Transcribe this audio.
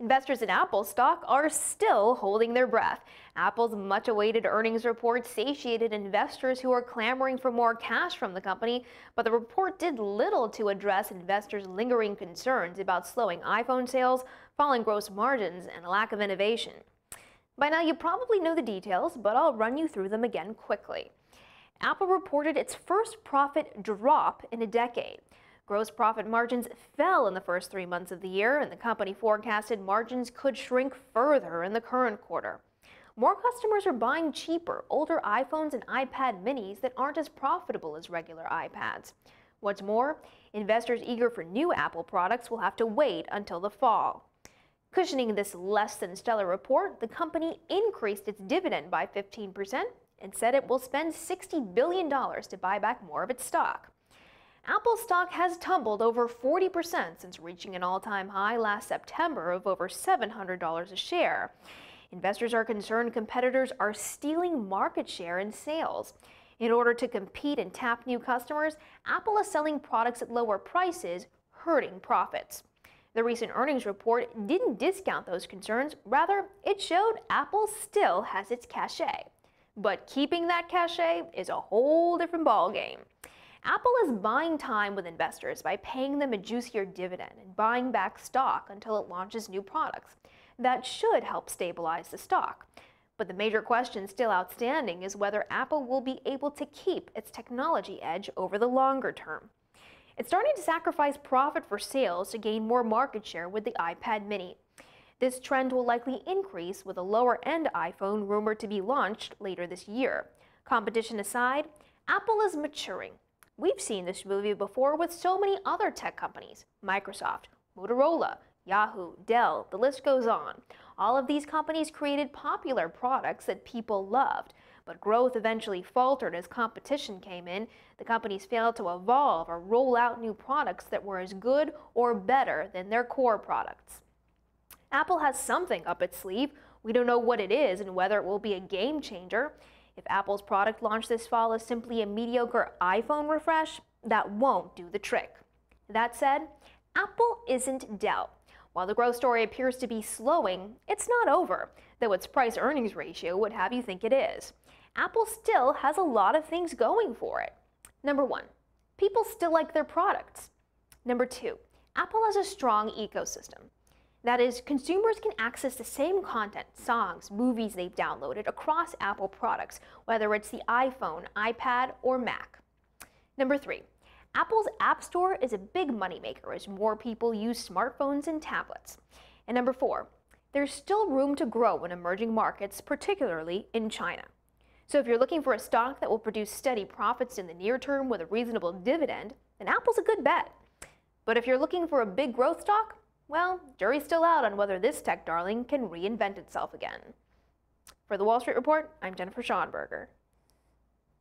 Investors in Apple stock are still holding their breath. Apple's much-awaited earnings report satiated investors who are clamoring for more cash from the company, but the report did little to address investors' lingering concerns about slowing iPhone sales, falling gross margins, and a lack of innovation. By now, you probably know the details, but I'll run you through them again quickly. Apple reported its first profit drop in a decade. Gross profit margins fell in the first 3 months of the year, and the company forecasted margins could shrink further in the current quarter. More customers are buying cheaper, older iPhones and iPad minis that aren't as profitable as regular iPads. What's more, investors eager for new Apple products will have to wait until the fall. Cushioning this less than stellar report, the company increased its dividend by 15% and said it will spend $60 billion to buy back more of its stock. Apple stock has tumbled over 40% since reaching an all-time high last September of over $700 a share. Investors are concerned competitors are stealing market share in sales. In order to compete and tap new customers, Apple is selling products at lower prices, hurting profits. The recent earnings report didn't discount those concerns. Rather, it showed Apple still has its cachet. But keeping that cachet is a whole different ballgame. Apple is buying time with investors by paying them a juicier dividend and buying back stock until it launches new products. That should help stabilize the stock. But the major question still outstanding is whether Apple will be able to keep its technology edge over the longer term. It's starting to sacrifice profit for sales to gain more market share with the iPad mini. This trend will likely increase with a lower-end iPhone rumored to be launched later this year. Competition aside, Apple is maturing. We've seen this movie before with so many other tech companies: Microsoft, Motorola, Yahoo, Dell, the list goes on. All of these companies created popular products that people loved, but growth eventually faltered as competition came in. The companies failed to evolve or roll out new products that were as good or better than their core products. Apple has something up its sleeve. We don't know what it is and whether it will be a game changer. If Apple's product launch this fall is simply a mediocre iPhone refresh, that won't do the trick. That said, Apple isn't Dell. While the growth story appears to be slowing, it's not over, though its price-earnings ratio would have you think it is. Apple still has a lot of things going for it. Number 1, people still like their products. Number 2, Apple has a strong ecosystem. That is, consumers can access the same content, songs, movies they've downloaded across Apple products, whether it's the iPhone, iPad, or Mac. Number 3, Apple's App Store is a big moneymaker as more people use smartphones and tablets. And number 4, there's still room to grow in emerging markets, particularly in China. So if you're looking for a stock that will produce steady profits in the near term with a reasonable dividend, then Apple's a good bet. But if you're looking for a big growth stock, well, jury's still out on whether this tech darling can reinvent itself again. For the Wall Street Report, I'm Jennifer Schonberger.